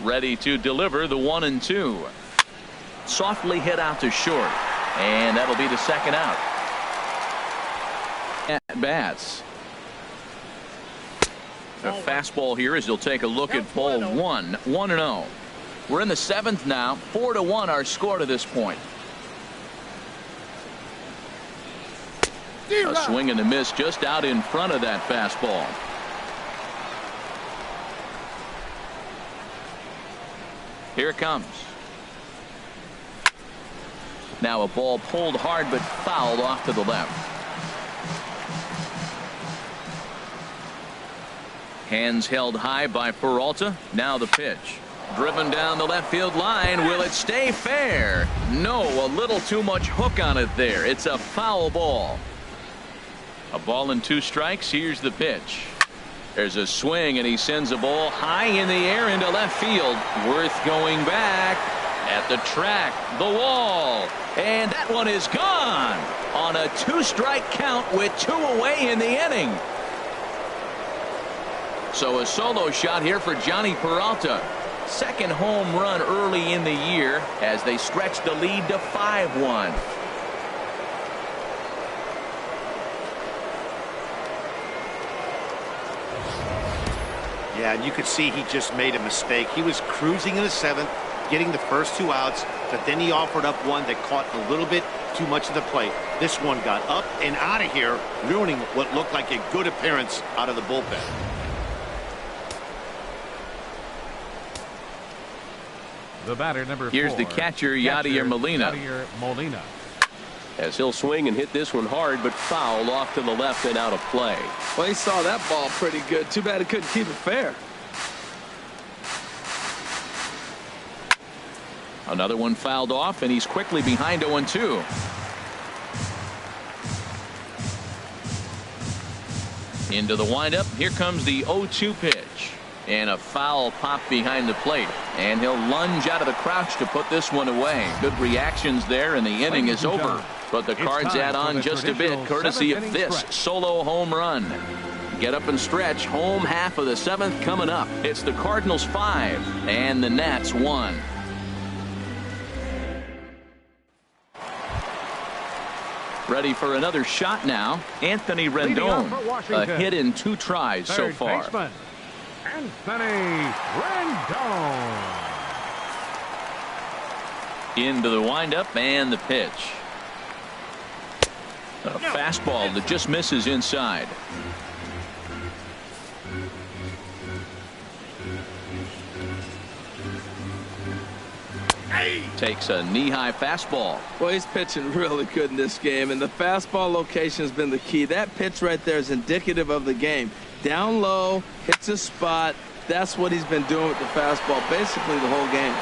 Ready to deliver the 1-2. Softly hit out to short. And that'll be the second out. At bats. A fastball here as he'll take a look at ball 1. 1-0. We're in the 7th now. 4-1 our score to this point. A swing and a miss just out in front of that fastball. Here it comes. Now a ball pulled hard but fouled off to the left. Hands held high by Peralta. Now the pitch. Driven down the left field line. Will it stay fair? No, a little too much hook on it there. It's a foul ball. A ball and 2 strikes. Here's the pitch. There's a swing and he sends a ball high in the air into left field. Worth going back at the track, the wall, and that one is gone on a 2-strike count with 2 away in the inning. So a solo shot here for Johnny Peralta. 2nd home run early in the year as they stretch the lead to 5-1. Yeah, and you could see he just made a mistake. He was cruising in the 7th, getting the first 2 outs, but then he offered up one that caught a little bit too much of the plate. This one got up and out of here, ruining what looked like a good appearance out of the bullpen. The batter, number 4. Here's the catcher, Yadier Molina. As he'll swing and hit this one hard, but fouled off to the left and out of play. Well, he saw that ball pretty good. Too bad he couldn't keep it fair. Another one fouled off, and he's quickly behind 0-2. Into the windup. Here comes the 0-2 pitch. And a foul pop behind the plate. And he'll lunge out of the crouch to put this one away. Good reactions there, and the inning is over. But the Cards add on just a bit, courtesy of this solo home run. Get up and stretch. Home half of the 7th coming up. It's the Cardinals 5 and the Nats 1. Ready for another shot now. Anthony Rendon. A hit in 2 tries so far. Baseman, Anthony Rendon. Into the windup and the pitch. A fastball that just misses inside. Takes a knee-high fastball. Well, he's pitching really good in this game, and the fastball location has been the key. That pitch right there is indicative of the game. Down low, hits a spot. That's what he's been doing with the fastball basically the whole game.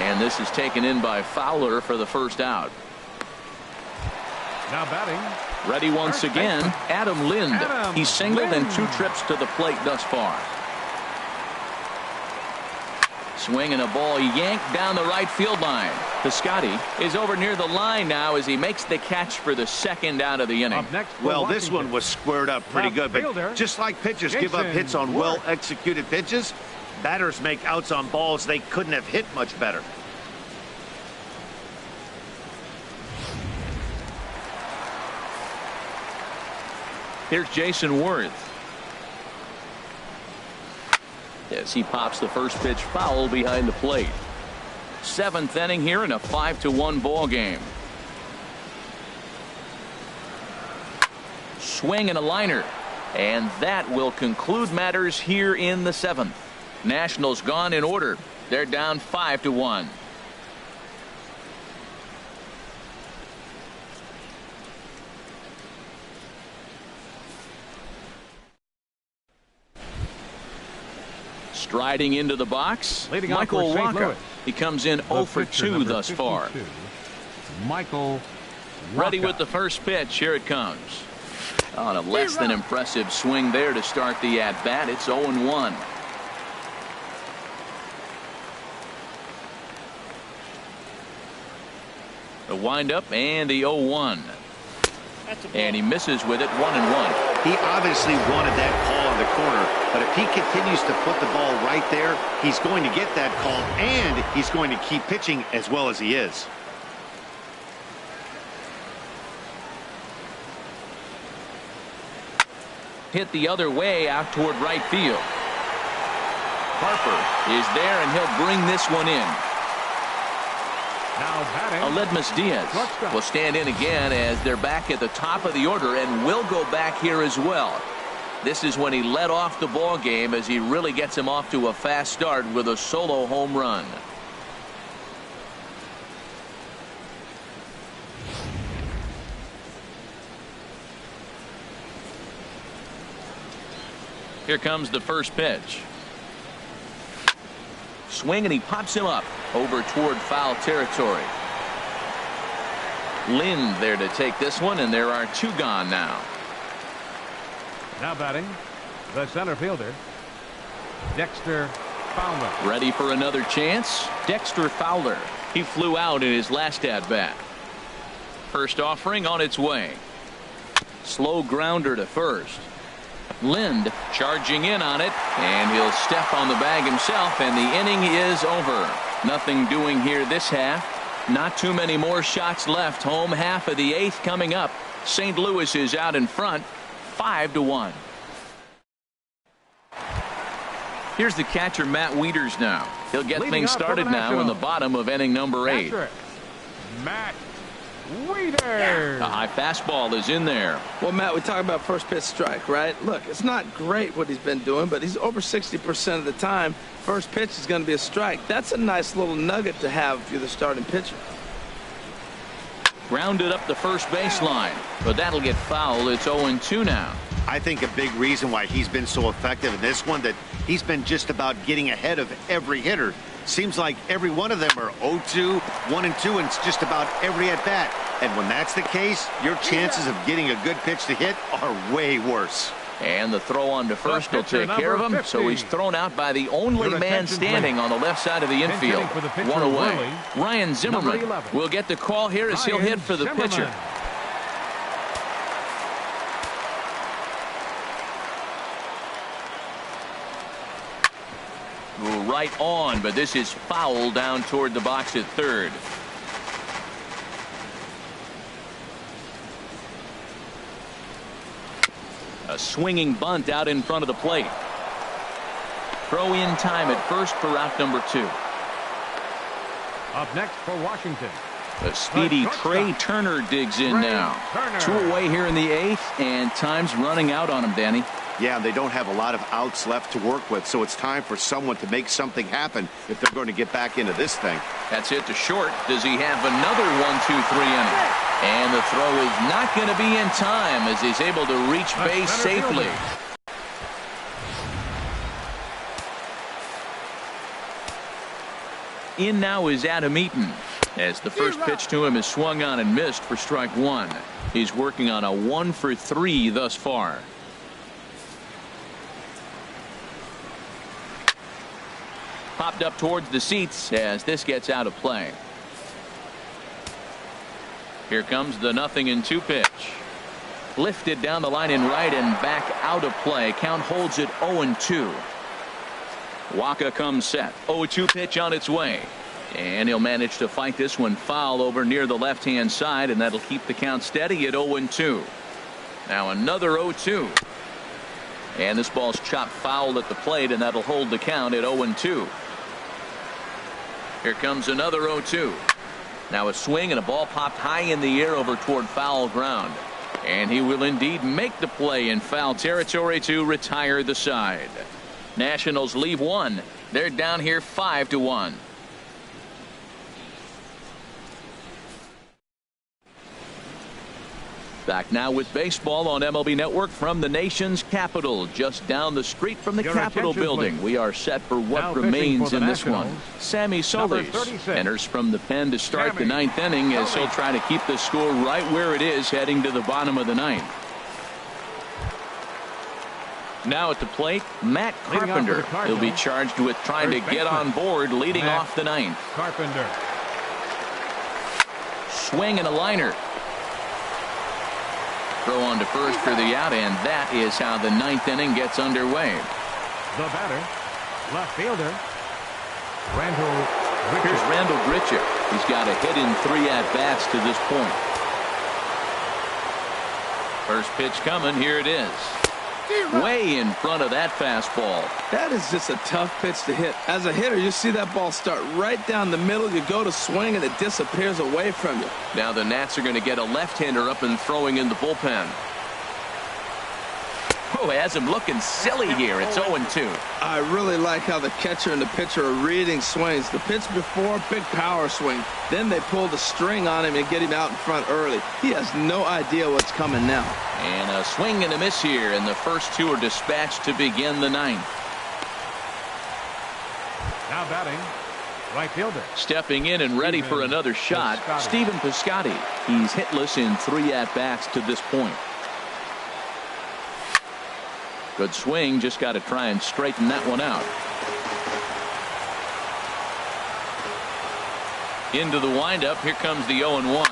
And this is taken in by Fowler for the first out. Now batting. Ready once again, Adam Lind. He's singled in 2 trips to the plate thus far. Swinging a ball yanked down the right field line. Piscotty is over near the line now as he makes the catch for the 2nd out of the inning. Well, this one was squared up pretty good, but just like pitchers give up hits on well-executed pitches, batters make outs on balls they couldn't have hit much better. Here's Jason Worth. As he pops the first pitch foul behind the plate. 7th inning here in a 5-1 ball game. Swing and a liner, and that will conclude matters here in the 7th. Nationals gone in order. They're down 5-1. Striding into the box, Michael Wacha. He comes in 0 for 2 thus far. Michael Wacha. Ready with the first pitch. Here it comes. On a less than impressive swing there to start the at-bat. It's 0-1. The windup and the 0-1. And he misses with it. 1-1. He obviously wanted that call in the corner, but if he continues to put the ball right there, he's going to get that call, and he's going to keep pitching as well as he is. Hit the other way out toward right field. Harper is there, and he'll bring this one in. Now batting, Aledmus Diaz will stand in again as they're back at the top of the order and will go back here as well. This is when he led off the ball game as he really gets him off to a fast start with a solo home run. Here comes the first pitch. Swing, and he pops him up over toward foul territory. Lind there to take this one, and there are 2 gone now. now batting, the center fielder, Dexter Fowler. Ready for another chance. Dexter Fowler. He flew out in his last at-bat. First offering on its way. Slow grounder to first. Lind charging in on it, and he'll step on the bag himself, and the inning is over. Nothing doing here this half. Not too many more shots left. Home half of the 8th coming up. St. Louis is out in front, 5-1. Here's the catcher, Matt Wieters now. He'll get things started now in the bottom of inning number 8. Matt Wieters. A high fastball is in there. Well, Matt, we talk about first pitch strike, right? Look, it's not great what he's been doing, but he's over 60% of the time. First pitch is going to be a strike. That's a nice little nugget to have if you're the starting pitcher. Grounded up the first baseline, but that'll get foul. It's 0-2 now. I think a big reason why he's been so effective in this one, that he's been just about getting ahead of every hitter. Seems like every one of them are 0-2, 1-2, and it's just about every at bat. And when that's the case, your chances of getting a good pitch to hit are way worse. And the throw on to first will take care of him. 50. So he's thrown out by the only man standing on the left side of the infield. One away. Ryan Zimmerman will get the call here as he'll hit for the pitcher. Right on, but this is foul down toward the box at third. A swinging bunt out in front of the plate. Throw in time at first for out number 2. Up next for Washington, The speedy Trey Turner digs in now. 2 away here in the 8th, and time's running out on him, Danny. Yeah, they don't have a lot of outs left to work with, so it's time for someone to make something happen if they're going to get back into this thing. That's hit to short. Does he have another 1-2-3 inning? And the throw is not going to be in time as he's able to reach base safely. In now is Adam Eaton, as the first pitch to him is swung on and missed for strike 1. He's working on a 1-for-3 thus far. Popped up towards the seats as this gets out of play. Here comes the 0-2 pitch. Lifted down the line in right and back out of play. Count holds it 0-2. Waka comes set. 0-2 pitch on its way. And he'll manage to fight this one foul over near the left-hand side, and that'll keep the count steady at 0-2. Now another 0-2. And this ball's chopped foul at the plate, and that'll hold the count at 0-2. Here comes another 0-2. Now a swing and a ball popped high in the air over toward foul ground. And he will indeed make the play in foul territory to retire the side. Nationals leave 1. They're down here 5-1. Back now with baseball on MLB Network from the nation's capital, just down the street from the Capitol building. We are set for what remains in this one. Sammy Solis enters from the pen to start the 9th inning as he'll try to keep the score right where it is heading to the bottom of the 9th. Now at the plate, Matt Carpenter. He'll be charged with trying to get on board leading off the 9th. Carpenter. Swing and a liner. Throw on to first for the out, and that is how the 9th inning gets underway. The batter, left fielder, Randall Grichuk. Here's Randall Grichuk. He's got a hit in 3 at-bats to this point. First pitch coming. Here it is. Way in front of that fastball. That is just a tough pitch to hit. As a hitter, you see that ball start right down the middle. You go to swing, and it disappears away from you. Now the Nats are going to get a left-hander up and throwing in the bullpen. Oh, has him looking silly here. It's 0-2. I really like how the catcher and the pitcher are reading swings. The pitch before, big power swing. Then they pull the string on him and get him out in front early. He has no idea what's coming now. And a swing and a miss here, and the first 2 are dispatched to begin the 9th. Now batting, right fielder. Stepping in and ready for another shot, Stephen Piscotty. He's hitless in 3 at-bats to this point. Good swing, just got to try and straighten that one out. Into the windup, here comes the 0-1.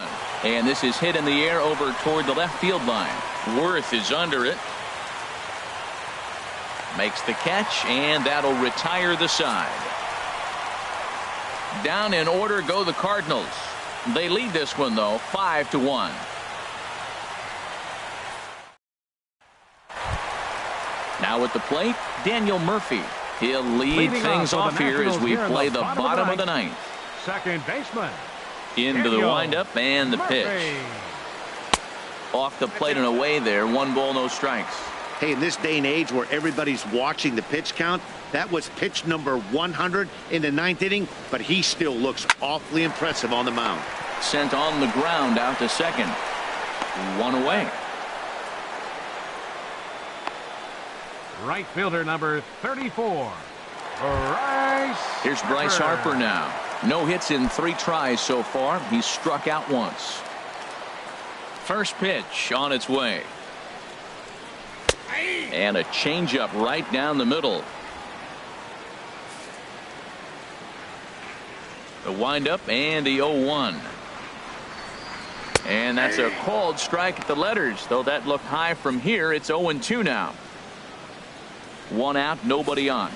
And this is hit in the air over toward the left field line. Worth is under it. Makes the catch, and that'll retire the side. Down in order go the Cardinals. They lead this one, though, 5-1. Now at the plate, Daniel Murphy. He'll lead things off here as we play the bottom of the 9th. Second baseman. Into the windup and the pitch. Off the plate and away there. 1 ball, no strikes. Hey, in this day and age where everybody's watching the pitch count, that was pitch number 100 in the 9th inning, but he still looks awfully impressive on the mound. Sent on the ground out to second. 1 away. Right fielder number 34. Bryce. Here's Bryce Harper now. No hits in 3 tries so far. He's struck out once. First pitch on its way. And a changeup right down the middle. The windup and the 0-1. And that's a called strike at the letters, though that looked high from here. It's 0-2 now. 1 out, nobody on.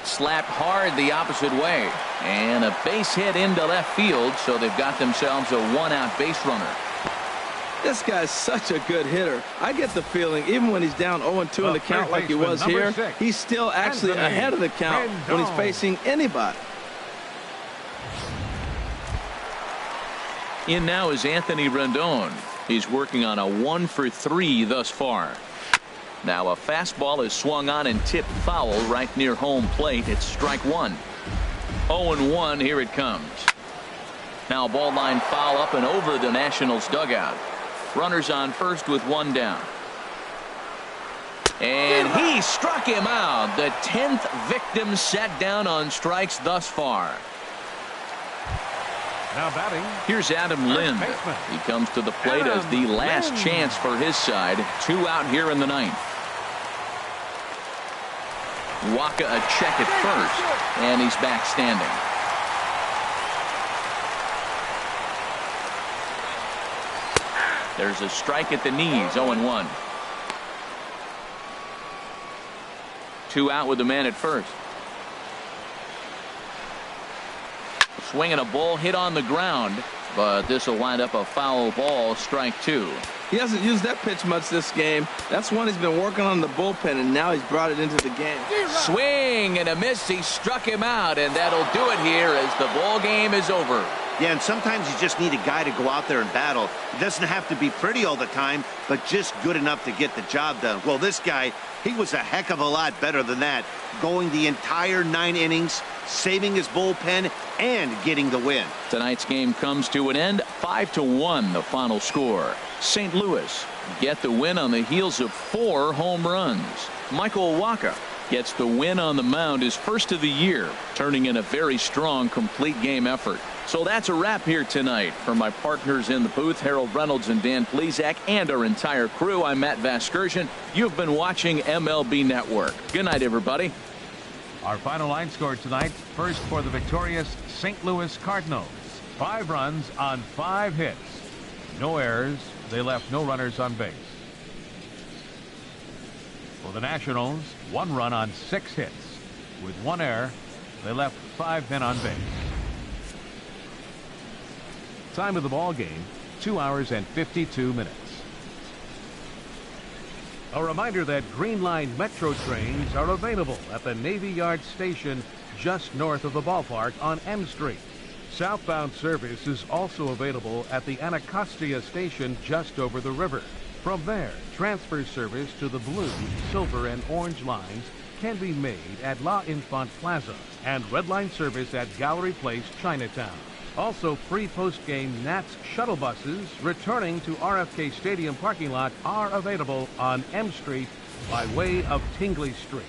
Slapped hard the opposite way. And a base hit into left field, so they've got themselves a 1-out base runner. This guy's such a good hitter. I get the feeling even when he's down 0-2 in the count like he was here, he's still actually ahead of the count when he's facing anybody. In now is Anthony Rendon. He's working on a 1-for-3 thus far. Now a fastball is swung on and tipped foul right near home plate. It's strike 1. 0-1. Here it comes. Now ball line foul up and over the Nationals dugout. Runners on first with 1 down. And he struck him out. The 10th victim set down on strikes thus far. Now batting. Here's Adam Lind. He comes to the plate as the last chance for his side. 2 out here in the 9th. Waka a check at first, and he's back standing. There's a strike at the knees. 0-1. 2 out with the man at first. Swinging a ball hit on the ground, but this will wind up a foul ball. Strike 2. He hasn't used that pitch much this game. That's one he's been working on the bullpen, and now he's brought it into the game. Swing and a miss. He struck him out, and that'll do it here as the ball game is over. Yeah, and sometimes you just need a guy to go out there and battle. It doesn't have to be pretty all the time, but just good enough to get the job done. Well, this guy, he was a heck of a lot better than that, going the entire 9 innings, saving his bullpen, and getting the win. Tonight's game comes to an end. 5-1 the final score. St. Louis get the win on the heels of 4 home runs. Michael Waka gets the win on the mound, his first of the year, turning in a very strong complete game effort. So that's a wrap here tonight. For my partners in the booth, Harold Reynolds and Dan Plesac, and our entire crew, I'm Matt Vasgersian. You've been watching MLB Network. Good night, everybody. Our final line score tonight. First for the victorious St. Louis Cardinals. 5 runs on 5 hits. No errors. They left no runners on base. For the Nationals, 1 run on 6 hits. With 1 error, they left 5 men on base. Time of the ball game, 2 hours and 52 minutes. A reminder that Green Line Metro trains are available at the Navy Yard station just north of the ballpark on M Street. Southbound service is also available at the Anacostia station just over the river. From there, transfer service to the blue, silver, and orange lines can be made at La Infant Plaza and Red Line service at Gallery Place, Chinatown. Also, free post-game Nats shuttle buses returning to RFK Stadium parking lot are available on M Street by way of Tingley Street.